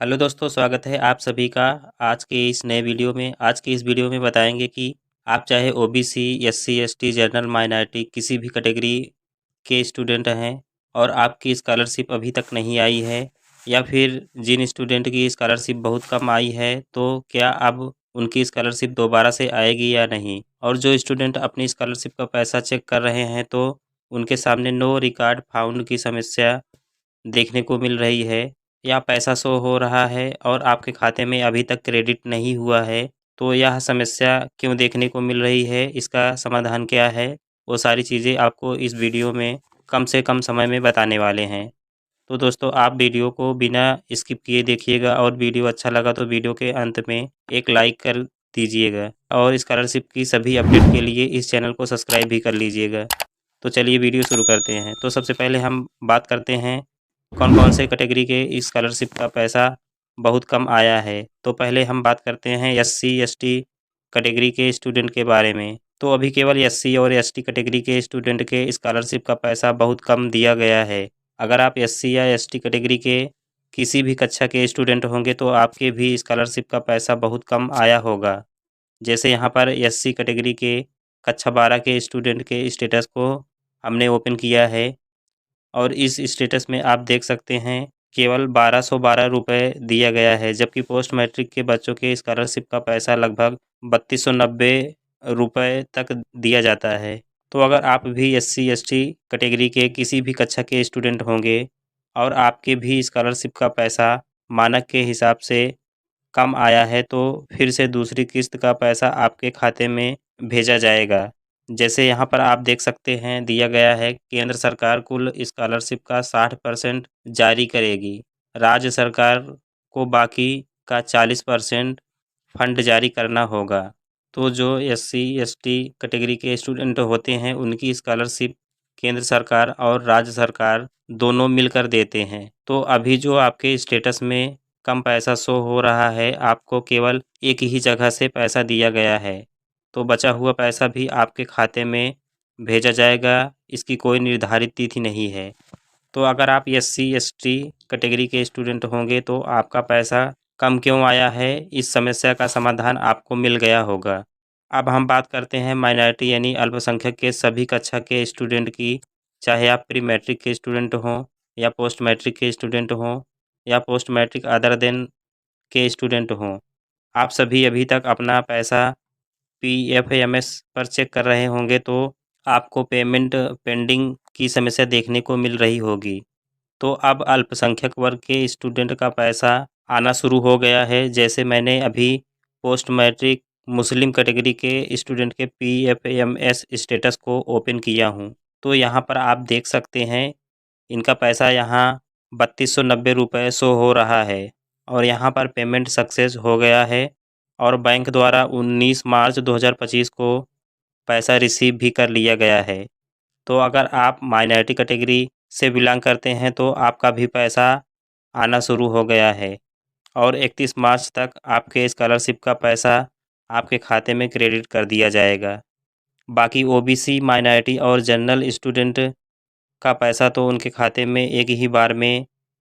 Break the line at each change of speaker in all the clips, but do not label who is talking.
Hello दोस्तों, स्वागत है आप सभी का आज के इस नए वीडियो में। आज की इस वीडियो में बताएंगे कि आप चाहे OBC, SC, ST, general minority किसी भी कैटेगरी के स्टूडेंट हैं और आपकी स्कॉलरशिप अभी तक नहीं आई है, या फिर जिन स्टूडेंट की स्कॉलरशिप बहुत कम आई है, तो क्या अब उनकी स्कॉलरशिप दोबारा से आएगी या नहीं। और जो स्टूडेंट अपनी स्कॉलरशिप का पैसा चेक कर रहे हैं तो उनके सामने नो रिकॉर्ड फाउंड की समस्या देखने को मिल रही है, या पैसा शो हो रहा है और आपके खाते में अभी तक क्रेडिट नहीं हुआ है। तो यह समस्या क्यों देखने को मिल रही है, इसका समाधान क्या है, वो सारी चीज़ें आपको इस वीडियो में कम से कम समय में बताने वाले हैं। तो दोस्तों, आप वीडियो को बिना स्किप किए देखिएगा और वीडियो अच्छा लगा तो वीडियो के अंत में एक लाइक कर दीजिएगा और स्कॉलरशिप की सभी अपडेट के लिए इस चैनल को सब्सक्राइब भी कर लीजिएगा। तो चलिए वीडियो शुरू करते हैं। तो सबसे पहले हम बात करते हैं कौन कौन से कैटेगरी के स्कॉलरशिप का पैसा बहुत कम आया है। तो पहले हम बात करते हैं एससी एसटी कैटेगरी के स्टूडेंट के बारे में। तो अभी केवल एससी और एसटी कैटेगरी के स्टूडेंट के स्कॉलरशिप का पैसा बहुत कम दिया गया है। अगर आप एससी या एसटी कैटेगरी के किसी भी कक्षा के स्टूडेंट होंगे तो आपके भी स्कॉलरशिप का पैसा बहुत कम आया होगा। जैसे यहाँ पर एससी कैटेगरी के कक्षा 12 के स्टूडेंट के स्टेटस को हमने ओपन किया है और इस स्टेटस में आप देख सकते हैं केवल 1212 रुपये दिया गया है, जबकि पोस्ट मैट्रिक के बच्चों के स्कॉलरशिप का पैसा लगभग 3290 रुपये तक दिया जाता है। तो अगर आप भी एससी एसटी कैटेगरी के किसी भी कक्षा के स्टूडेंट होंगे और आपके भी स्कॉलरशिप का पैसा मानक के हिसाब से कम आया है, तो फिर से दूसरी किस्त का पैसा आपके खाते में भेजा जाएगा। जैसे यहाँ पर आप देख सकते हैं दिया गया है, केंद्र सरकार कुल स्कॉलरशिप का 60% जारी करेगी। राज्य सरकार को बाकी का 40% फंड जारी करना होगा। तो जो एससी एसटी कैटेगरी के स्टूडेंट होते हैं उनकी स्कॉलरशिप केंद्र सरकार और राज्य सरकार दोनों मिलकर देते हैं। तो अभी जो आपके स्टेटस में कम पैसा शो हो रहा है, आपको केवल एक ही जगह से पैसा दिया गया है। तो बचा हुआ पैसा भी आपके खाते में भेजा जाएगा, इसकी कोई निर्धारित तिथि नहीं है। तो अगर आप एससी एसटी कैटेगरी के स्टूडेंट होंगे तो आपका पैसा कम क्यों आया है, इस समस्या का समाधान आपको मिल गया होगा। अब हम बात करते हैं माइनॉरिटी यानी अल्पसंख्यक के सभी कक्षा के स्टूडेंट की, चाहे आप प्री मैट्रिक के स्टूडेंट हों या पोस्ट मैट्रिक के स्टूडेंट हों या पोस्ट मैट्रिक अदर देन के स्टूडेंट हों। आप सभी अभी तक अपना पैसा पीएफएमएस पर चेक कर रहे होंगे तो आपको पेमेंट पेंडिंग की समस्या देखने को मिल रही होगी। तो अब अल्पसंख्यक वर्ग के स्टूडेंट का पैसा आना शुरू हो गया है। जैसे मैंने अभी पोस्ट मैट्रिक मुस्लिम कैटेगरी के स्टूडेंट के पीएफएमएस स्टेटस को ओपन किया हूँ। तो यहाँ पर आप देख सकते हैं इनका पैसा यहाँ 3290 रुपये शो हो रहा है और यहाँ पर पेमेंट सक्सेस हो गया है और बैंक द्वारा 19 मार्च 2025 को पैसा रिसीव भी कर लिया गया है। तो अगर आप माइनॉरिटी कैटेगरी से बिलोंग करते हैं तो आपका भी पैसा आना शुरू हो गया है और 31 मार्च तक आपके स्कॉलरशिप का पैसा आपके खाते में क्रेडिट कर दिया जाएगा। बाकी ओबीसी, माइनॉरिटी और जनरल स्टूडेंट का पैसा तो उनके खाते में एक ही बार में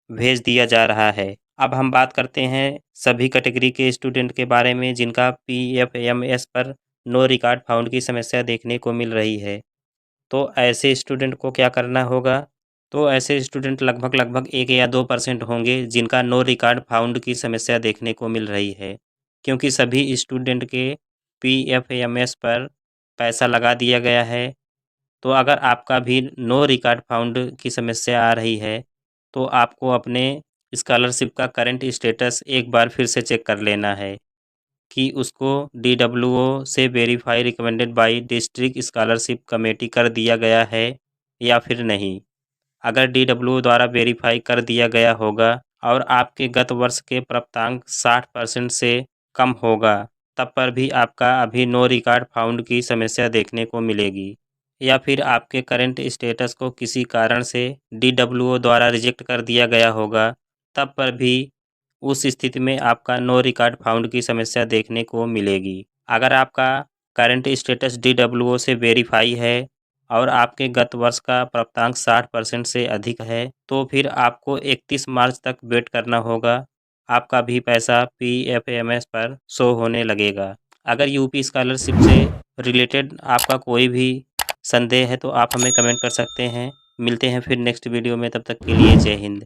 भेज दिया जा रहा है। अब हम बात करते हैं सभी कैटेगरी के स्टूडेंट के बारे में जिनका पीएफएमएस पर नो रिकॉर्ड फाउंड की समस्या देखने को मिल रही है। तो ऐसे स्टूडेंट को क्या करना होगा? तो ऐसे स्टूडेंट लगभग 1 या 2% होंगे जिनका नो रिकॉर्ड फाउंड की समस्या देखने को मिल रही है, क्योंकि सभी स्टूडेंट के पीएफएमएस पर पैसा लगा दिया गया है। तो अगर आपका भी नो रिकॉर्ड फाउंड की समस्या आ रही है तो आपको अपने स्कॉलरशिप का करंट स्टेटस एक बार फिर से चेक कर लेना है कि उसको डीडब्ल्यूओ से verify recommended by district scholarship committee कर दिया गया है या फिर नहीं। अगर डीडब्ल्यूओ द्वारा वेरीफाई कर दिया गया होगा और आपके गत वर्ष के प्राप्तांक 60% से कम होगा, तब पर भी आपका अभी नो रिकॉर्ड फाउंड की समस्या देखने को मिलेगी। या फिर आपके करंट स्टेटस को किसी कारण से डीडब्ल्यूओ द्वारा रिजेक्ट कर दिया गया होगा, तब पर भी उस स्थिति में आपका नो रिकॉर्ड फाउंड की समस्या देखने को मिलेगी। अगर आपका करंट स्टेटस डीडब्ल्यूओ से वेरीफाई है और आपके गत वर्ष का प्राप्तांक 60% से अधिक है, तो फिर आपको 31 मार्च तक वेट करना होगा आपका भी पैसा PFMS पर शो होने लगेगा। अगर यूपी स्कॉलरशिप से रिलेटेड आपका कोई भी संदेह है तो आप हमें कमेंट कर सकते हैं। मिलते हैं फिर नेक्स्ट वीडियो में, तब तक के लिए जय हिंद।